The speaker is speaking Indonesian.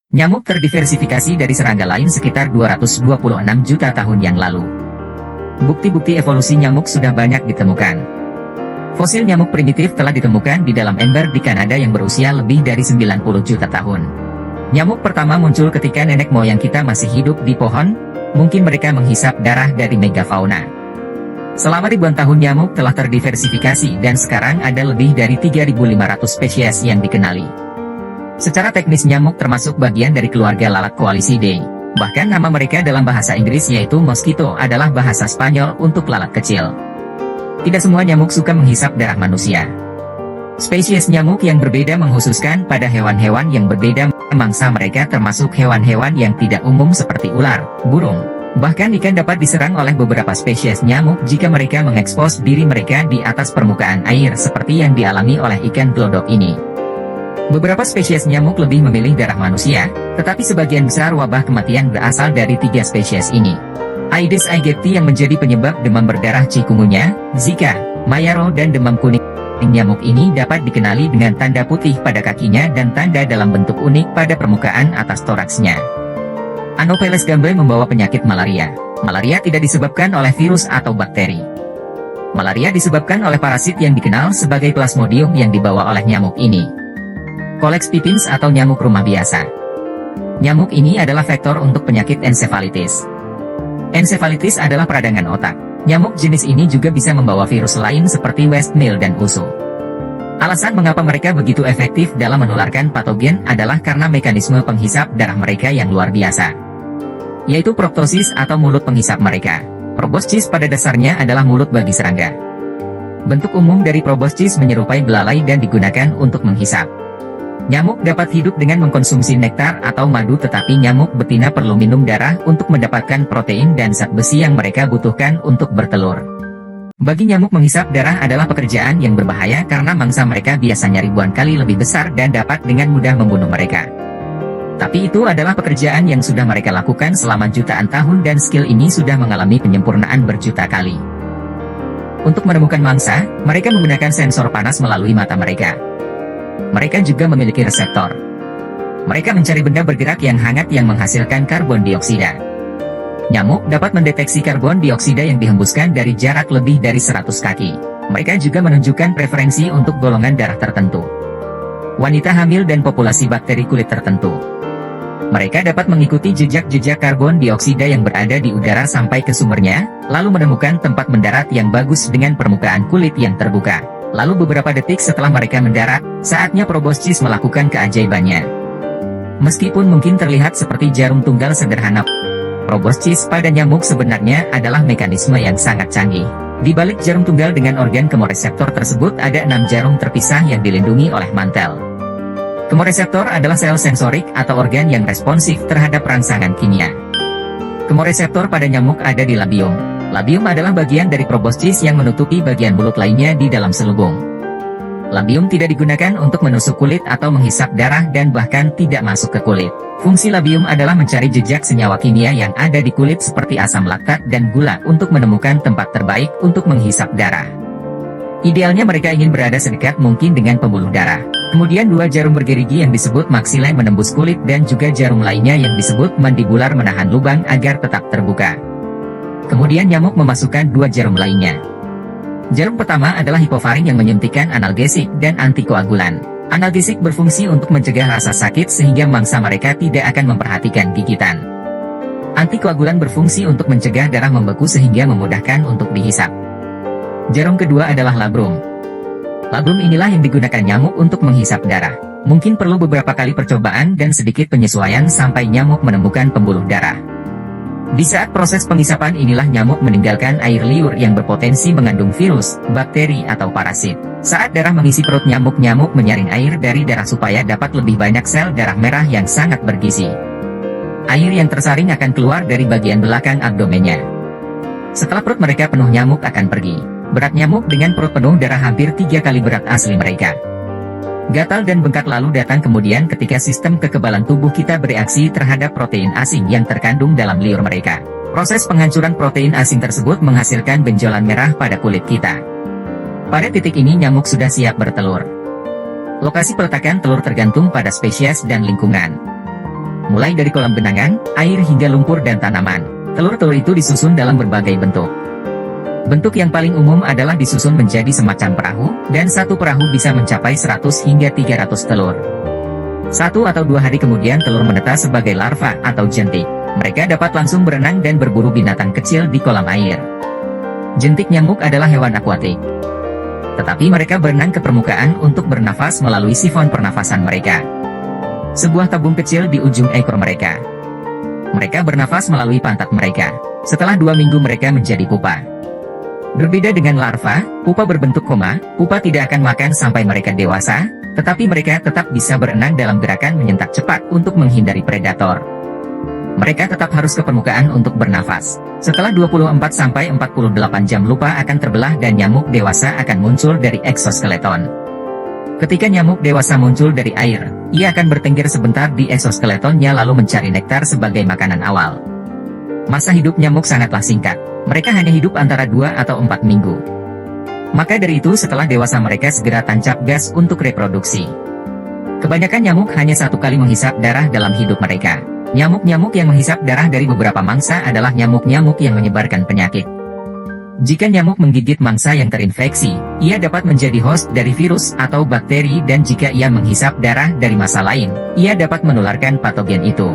Nyamuk terdiversifikasi dari serangga lain sekitar 226 juta tahun yang lalu. Bukti-bukti evolusi nyamuk sudah banyak ditemukan. Fosil nyamuk primitif telah ditemukan di dalam ember di Kanada yang berusia lebih dari 90 juta tahun. Nyamuk pertama muncul ketika nenek moyang kita masih hidup di pohon, mungkin mereka menghisap darah dari megafauna. Selama ribuan tahun nyamuk telah terdiversifikasi dan sekarang ada lebih dari 3.500 spesies yang dikenali. Secara teknis nyamuk termasuk bagian dari keluarga lalat Coalicidae. Bahkan nama mereka dalam bahasa Inggris yaitu mosquito adalah bahasa Spanyol untuk lalat kecil. Tidak semua nyamuk suka menghisap darah manusia. Spesies nyamuk yang berbeda menghususkan pada hewan-hewan yang berbeda. Mangsa mereka termasuk hewan-hewan yang tidak umum seperti ular, burung. Bahkan ikan dapat diserang oleh beberapa spesies nyamuk jika mereka mengekspos diri mereka di atas permukaan air seperti yang dialami oleh ikan glodok ini. Beberapa spesies nyamuk lebih memilih darah manusia, tetapi sebagian besar wabah kematian berasal dari 3 spesies ini. Aedes aegypti yang menjadi penyebab demam berdarah chikungunya, Zika, Mayaro dan demam kuning. Nyamuk ini dapat dikenali dengan tanda putih pada kakinya dan tanda dalam bentuk unik pada permukaan atas toraksnya. Anopheles gambae membawa penyakit malaria. Malaria tidak disebabkan oleh virus atau bakteri. Malaria disebabkan oleh parasit yang dikenal sebagai Plasmodium yang dibawa oleh nyamuk ini. Colex pipiens atau nyamuk rumah biasa. Nyamuk ini adalah vektor untuk penyakit ensefalitis. Ensefalitis adalah peradangan otak. Nyamuk jenis ini juga bisa membawa virus lain seperti West Nile dan USU. Alasan mengapa mereka begitu efektif dalam menularkan patogen adalah karena mekanisme penghisap darah mereka yang luar biasa, yaitu proptosis atau mulut penghisap mereka. Proboscis pada dasarnya adalah mulut bagi serangga. Bentuk umum dari proboscis menyerupai belalai dan digunakan untuk menghisap. Nyamuk dapat hidup dengan mengkonsumsi nektar atau madu, tetapi nyamuk betina perlu minum darah untuk mendapatkan protein dan zat besi yang mereka butuhkan untuk bertelur. Bagi nyamuk menghisap darah adalah pekerjaan yang berbahaya karena mangsa mereka biasanya ribuan kali lebih besar dan dapat dengan mudah membunuh mereka. Tapi itu adalah pekerjaan yang sudah mereka lakukan selama jutaan tahun dan skill ini sudah mengalami penyempurnaan berjuta kali. Untuk menemukan mangsa, mereka menggunakan sensor panas melalui mata mereka. Mereka juga memiliki reseptor. Mereka mencari benda bergerak yang hangat yang menghasilkan karbon dioksida. Nyamuk dapat mendeteksi karbon dioksida yang dihembuskan dari jarak lebih dari 100 kaki. Mereka juga menunjukkan preferensi untuk golongan darah tertentu, wanita hamil dan populasi bakteri kulit tertentu. Mereka dapat mengikuti jejak-jejak karbon dioksida yang berada di udara sampai ke sumbernya, lalu menemukan tempat mendarat yang bagus dengan permukaan kulit yang terbuka. Lalu beberapa detik setelah mereka mendarat, saatnya proboscis melakukan keajaibannya. Meskipun mungkin terlihat seperti jarum tunggal sederhana, proboscis pada nyamuk sebenarnya adalah mekanisme yang sangat canggih. Di balik jarum tunggal dengan organ kemoreseptor tersebut ada 6 jarum terpisah yang dilindungi oleh mantel. Kemoreseptor adalah sel sensorik atau organ yang responsif terhadap rangsangan kimia. Kemoreseptor pada nyamuk ada di labium. Labium adalah bagian dari proboscis yang menutupi bagian mulut lainnya di dalam selubung. Labium tidak digunakan untuk menusuk kulit atau menghisap darah dan bahkan tidak masuk ke kulit. Fungsi labium adalah mencari jejak senyawa kimia yang ada di kulit seperti asam laktat dan gula untuk menemukan tempat terbaik untuk menghisap darah. Idealnya mereka ingin berada sedekat mungkin dengan pembuluh darah. Kemudian 2 jarum bergerigi yang disebut maksillae menembus kulit dan juga jarum lainnya yang disebut mandibular menahan lubang agar tetap terbuka. Kemudian nyamuk memasukkan 2 jarum lainnya. Jarum pertama adalah hipofaring yang menyuntikkan analgesik dan antikoagulan. Analgesik berfungsi untuk mencegah rasa sakit sehingga mangsa mereka tidak akan memperhatikan gigitan. Antikoagulan berfungsi untuk mencegah darah membeku sehingga memudahkan untuk dihisap. Jarum kedua adalah labrum. Labrum inilah yang digunakan nyamuk untuk menghisap darah. Mungkin perlu beberapa kali percobaan dan sedikit penyesuaian sampai nyamuk menemukan pembuluh darah. Di saat proses penghisapan inilah nyamuk meninggalkan air liur yang berpotensi mengandung virus, bakteri atau parasit. Saat darah mengisi perut nyamuk, nyamuk menyaring air dari darah supaya dapat lebih banyak sel darah merah yang sangat bergizi. Air yang tersaring akan keluar dari bagian belakang abdomennya. Setelah perut mereka penuh, nyamuk akan pergi. Berat nyamuk dengan perut penuh darah hampir 3 kali berat asli mereka. Gatal dan bengkak lalu datang kemudian ketika sistem kekebalan tubuh kita bereaksi terhadap protein asing yang terkandung dalam liur mereka. Proses penghancuran protein asing tersebut menghasilkan benjolan merah pada kulit kita. Pada titik ini nyamuk sudah siap bertelur. Lokasi peletakan telur tergantung pada spesies dan lingkungan. mulai dari kolam genangan, air hingga lumpur dan tanaman. Telur-telur itu disusun dalam berbagai bentuk. Bentuk yang paling umum adalah disusun menjadi semacam perahu, dan satu perahu bisa mencapai 100 hingga 300 telur. 1 atau 2 hari kemudian telur menetas sebagai larva atau jentik. Mereka dapat langsung berenang dan berburu binatang kecil di kolam air. Jentik nyamuk adalah hewan akuatik. Tetapi mereka berenang ke permukaan untuk bernafas melalui sifon pernafasan mereka. Sebuah tabung kecil di ujung ekor mereka. Mereka bernafas melalui pantat mereka. Setelah 2 minggu mereka menjadi pupa. Berbeda dengan larva, pupa berbentuk koma, pupa tidak akan makan sampai mereka dewasa, tetapi mereka tetap bisa berenang dalam gerakan menyentak cepat untuk menghindari predator. Mereka tetap harus ke permukaan untuk bernafas. Setelah 24-48 jam lupa akan terbelah dan nyamuk dewasa akan muncul dari eksoskeleton. Ketika nyamuk dewasa muncul dari air, ia akan bertengger sebentar di eksoskeletonnya lalu mencari nektar sebagai makanan awal. Masa hidup nyamuk sangatlah singkat. Mereka hanya hidup antara 2 atau 4 minggu. Maka dari itu setelah dewasa mereka segera tancap gas untuk reproduksi. Kebanyakan nyamuk hanya 1 kali menghisap darah dalam hidup mereka. Nyamuk-nyamuk yang menghisap darah dari beberapa mangsa adalah nyamuk-nyamuk yang menyebarkan penyakit. Jika nyamuk menggigit mangsa yang terinfeksi, ia dapat menjadi host dari virus atau bakteri dan jika ia menghisap darah dari mangsa lain, ia dapat menularkan patogen itu.